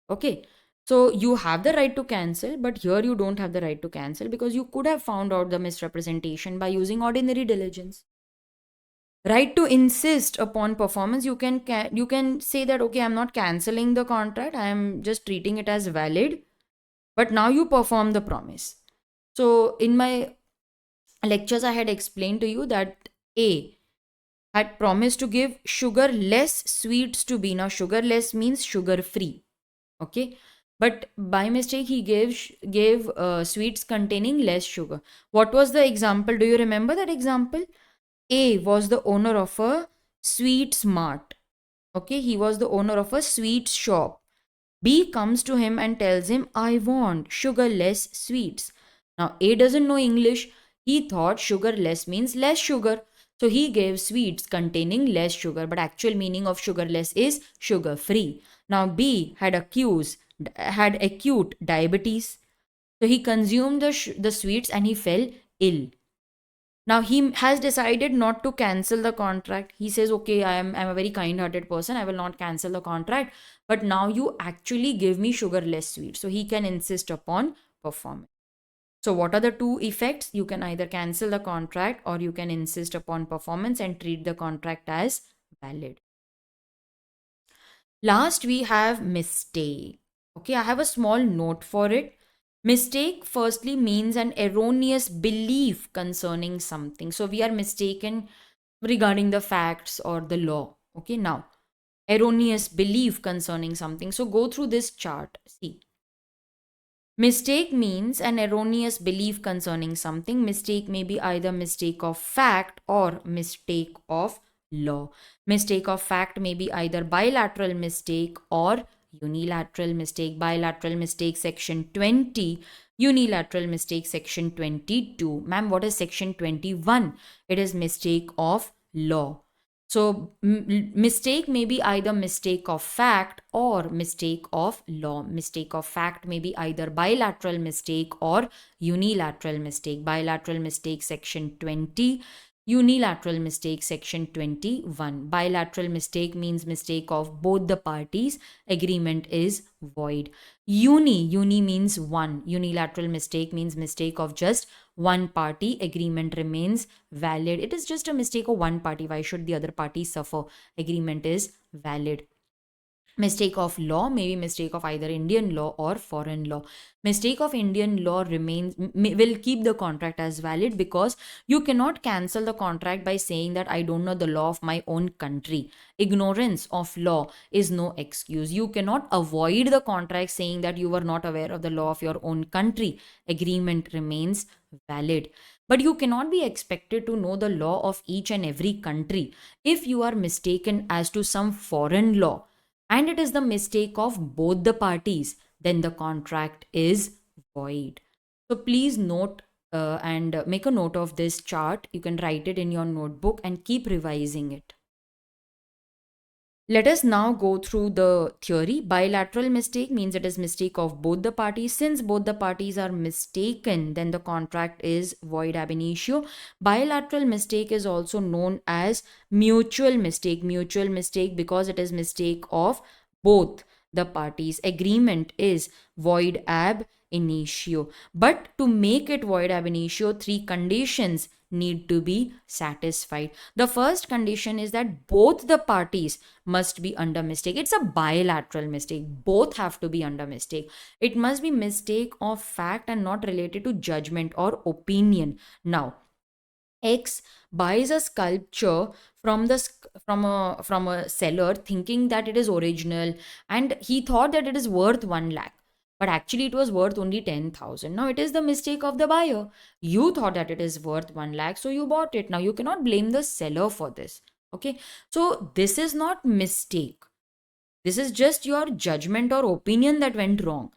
Okay. So you have the right to cancel, but here you don't have the right to cancel because you could have found out the misrepresentation by using ordinary diligence. Right to insist upon performance, you can say that, okay, I'm not canceling the contract, I am just treating it as valid, but now you perform the promise. So in my lectures I had explained to you that A had promised to give sugar less sweets to B. Now sugar less means sugar free. Okay, but by mistake he gave sweets containing less sugar. What was the example? Do you remember that example? A was the owner of a sweets mart. Okay, he was the owner of a sweets shop. B comes to him and tells him, I want sugarless sweets. Now A doesn't know English. He thought sugarless means less sugar. So he gave sweets containing less sugar, but actual meaning of sugarless is sugar free. Now B had acute diabetes. So he consumed the sweets and he fell ill. Now he has decided not to cancel the contract. He says, okay, I'm a very kind-hearted person. I will not cancel the contract. But now you actually give me sugarless sweets. So he can insist upon performance. So what are the two effects? You can either cancel the contract or you can insist upon performance and treat the contract as valid. Last, we have mistake. Okay, I have a small note for it. Mistake firstly means an erroneous belief concerning something. So we are mistaken regarding the facts or the law. Okay, now erroneous belief concerning something. So go through this chart. See, mistake means an erroneous belief concerning something. Mistake may be either mistake of fact or mistake of law. Mistake of fact may be either bilateral mistake or unilateral mistake. Bilateral mistake, section 20. Unilateral mistake, section 22. Ma'am, what is section 21? It is mistake of law. So, mistake may be either mistake of fact or mistake of law. Mistake of fact may be either bilateral mistake or unilateral mistake. Bilateral mistake, section 20. Unilateral mistake, section 21. Bilateral mistake means mistake of both the parties. Agreement is void. Uni means one. Unilateral mistake means mistake of just one party. Agreement remains valid. It is just a mistake of one party. Why should the other party suffer? Agreement is valid. Mistake of law may be mistake of either Indian law or foreign law. Mistake of Indian law will keep the contract as valid, because you cannot cancel the contract by saying that I don't know the law of my own country. Ignorance of law is no excuse. You cannot avoid the contract saying that you were not aware of the law of your own country. Agreement remains valid. But you cannot be expected to know the law of each and every country. If you are mistaken as to some foreign law, and it is the mistake of both the parties, then the contract is void. So please note and make a note of this chart. You can write it in your notebook and keep revising it. Let us now go through the theory. Bilateral mistake means it is mistake of both the parties. Since both the parties are mistaken, then the contract is void ab initio. Bilateral mistake is also known as mutual mistake. Mutual mistake because it is mistake of both the parties. Agreement is void ab initio. But to make it void ab initio, three conditions need to be satisfied. The first condition is that both the parties must be under mistake. It's a bilateral mistake. Both have to be under mistake. It must be mistake of fact and not related to judgment or opinion. Now, X buys a sculpture from a seller thinking that it is original, and he thought that it is worth 1 lakh, but actually it was worth only 10,000. Now it is the mistake of the buyer. You thought that it is worth 1 lakh, so you bought it. Now you cannot blame the seller for this. Okay, so this is not mistake. This is just your judgment or opinion that went wrong.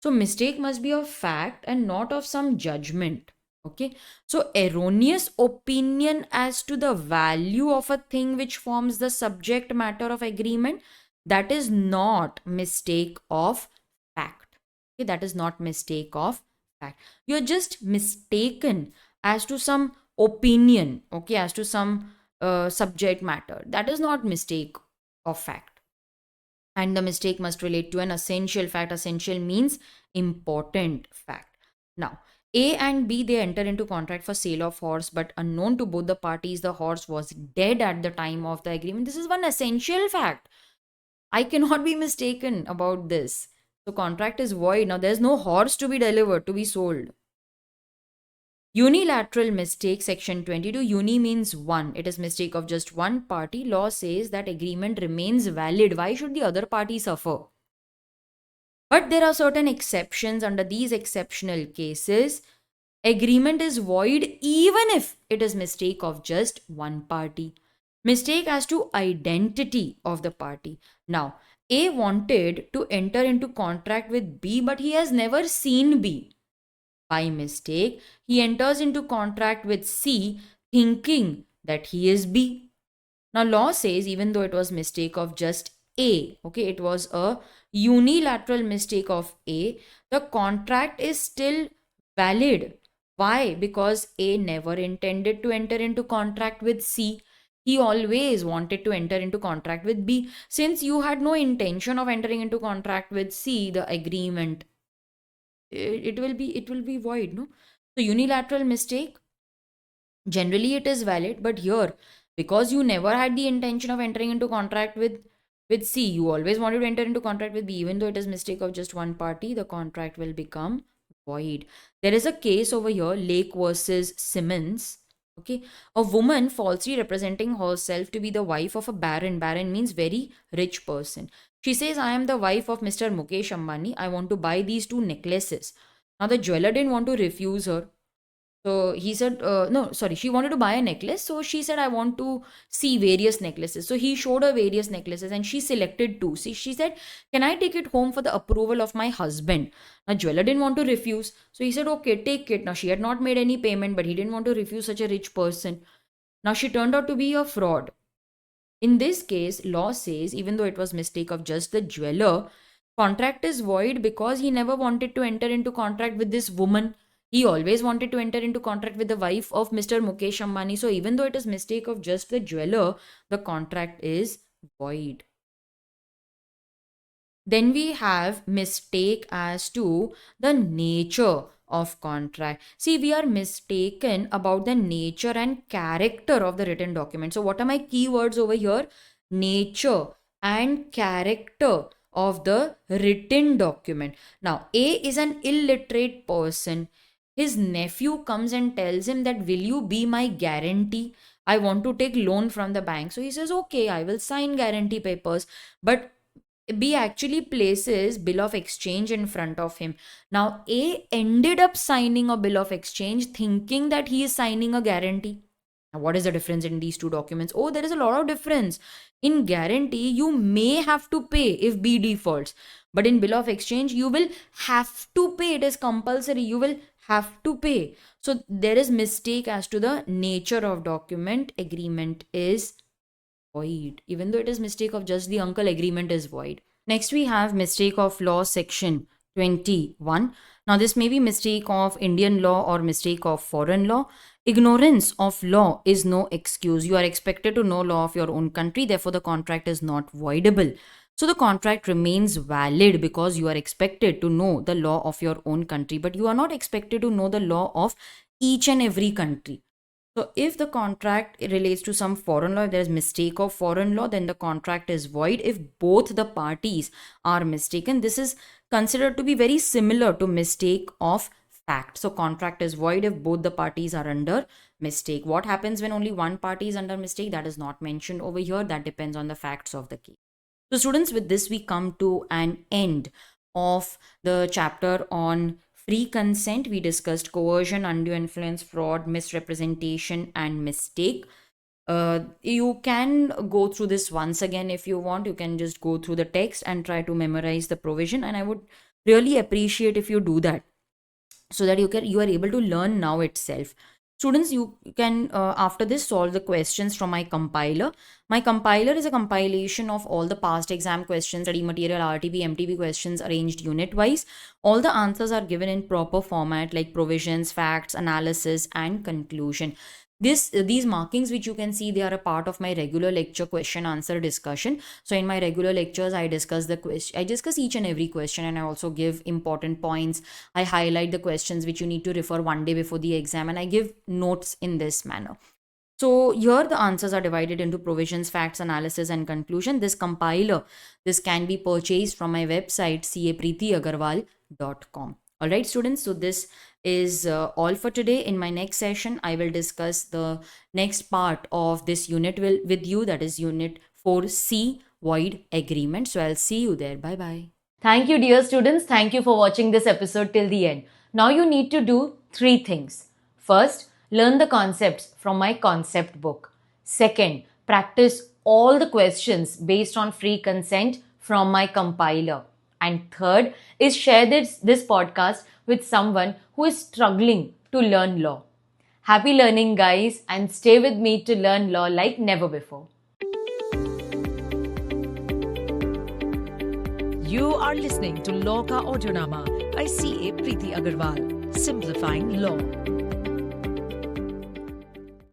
So mistake must be of fact and not of some judgment. Okay, so erroneous opinion as to the value of a thing which forms the subject matter of agreement, that is not mistake of fact. Okay, that is not mistake of fact. You're just mistaken as to some opinion, okay, as to some subject matter. That is not mistake of fact. And the mistake must relate to an essential fact. Essential means important fact. Now, A and B, they enter into contract for sale of horse, but unknown to both the parties, the horse was dead at the time of the agreement. This is one essential fact. I cannot be mistaken about this. So contract is void. Now there's no horse to be delivered, to be sold. Unilateral mistake, section 22. Uni means one. It is mistake of just one party. Law says that agreement remains valid. Why should the other party suffer? But there are certain exceptions. Under these exceptional cases, agreement is void even if it is mistake of just one party. Mistake as to identity of the party. Now, A wanted to enter into contract with B, but he has never seen B. By mistake, he enters into contract with C thinking that he is B. Now, law says even though it was mistake of just A, okay, it was a unilateral mistake of A, the contract is still valid. Why? Because A never intended to enter into contract with C. He always wanted to enter into contract with B. Since you had no intention of entering into contract with C, the agreement, it will be void, no? So unilateral mistake, generally it is valid, but here, because you never had the intention of entering into contract with C, you always wanted to enter into contract with B, even though it is mistake of just one party, the contract will become void. There is a case over here, Lake versus Simmons. Okay, a woman falsely representing herself to be the wife of a baron. Baron means very rich person. She says, I am the wife of Mr. Mukesh Ambani. I want to buy these two necklaces. Now, the jeweler didn't want to refuse her. So he said, no, sorry, she wanted to buy a necklace. So she said, I want to see various necklaces. So he showed her various necklaces and she selected two. See, she said, can I take it home for the approval of my husband? Now, jeweler didn't want to refuse. So he said, okay, take it. Now, she had not made any payment, but he didn't want to refuse such a rich person. Now, she turned out to be a fraud. In this case, law says, even though it was mistake of just the jeweler, contract is void because he never wanted to enter into contract with this woman. He always wanted to enter into contract with the wife of Mr. Mukesh Ambani. So even though it is mistake of just the jeweler, the contract is void. Then we have mistake as to the nature of contract. See, we are mistaken about the nature and character of the written document. So what are my keywords over here? Nature and character of the written document. Now, A is an illiterate person. His nephew comes and tells him that, will you be my guarantee? I want to take loan from the bank. So he says, okay, I will sign guarantee papers. But B actually places bill of exchange in front of him. Now, A ended up signing a bill of exchange thinking that he is signing a guarantee. Now, what is the difference in these two documents? Oh, there is a lot of difference. In guarantee, you may have to pay if B defaults. But in bill of exchange, you will have to pay. It is compulsory. You will have to pay. So there is mistake as to the nature of document. Agreement is void. Even though it is mistake of just the uncle, agreement is void. Next we have mistake of law section 21. Now this may be mistake of Indian law or mistake of foreign law. Ignorance of law is no excuse. You are expected to know law of your own country, therefore the contract is not voidable. So the contract remains valid because you are expected to know the law of your own country, but you are not expected to know the law of each and every country. So if the contract relates to some foreign law, if there is mistake of foreign law, then the contract is void. If both the parties are mistaken, this is considered to be very similar to mistake of fact. So contract is void if both the parties are under mistake. What happens when only one party is under mistake? That is not mentioned over here. That depends on the facts of the case. So students, with this we come to an end of the chapter on free consent. We discussed coercion, undue influence, fraud, misrepresentation, and mistake. You can go through this once again if you want. You can just go through the text and try to memorize the provision. And I would really appreciate if you do that so that you are able to learn now itself. Students, you can after this solve the questions from my compiler. My compiler is a compilation of all the past exam questions, study material, RTP, MTP questions arranged unit wise. All the answers are given in proper format like provisions, facts, analysis, and conclusion. These markings which you can see, they are a part of my regular lecture question answer discussion. So in my regular lectures, I discuss each and every question, and I also give important points. I highlight the questions which you need to refer one day before the exam, and I give notes in this manner. So here the answers are divided into provisions, facts, analysis, and conclusion. This compiler, this can be purchased from my website capreetyagarwal.com. All right, students. So this is all for today. In my next session, I will discuss the next part of this unit with you. That is unit 4C, void agreement. So I'll see you there. Bye bye. Thank you, dear students. Thank you for watching this episode till the end. Now you need to do 3 things. First, learn the concepts from my concept book. Second, practice all the questions based on free consent from my compiler. And third is share this podcast with someone who is struggling to learn law. Happy learning, guys, and stay with me to learn law like never before. You are listening to Law Ka Audionama by CA Preeti Agarwal, simplifying law.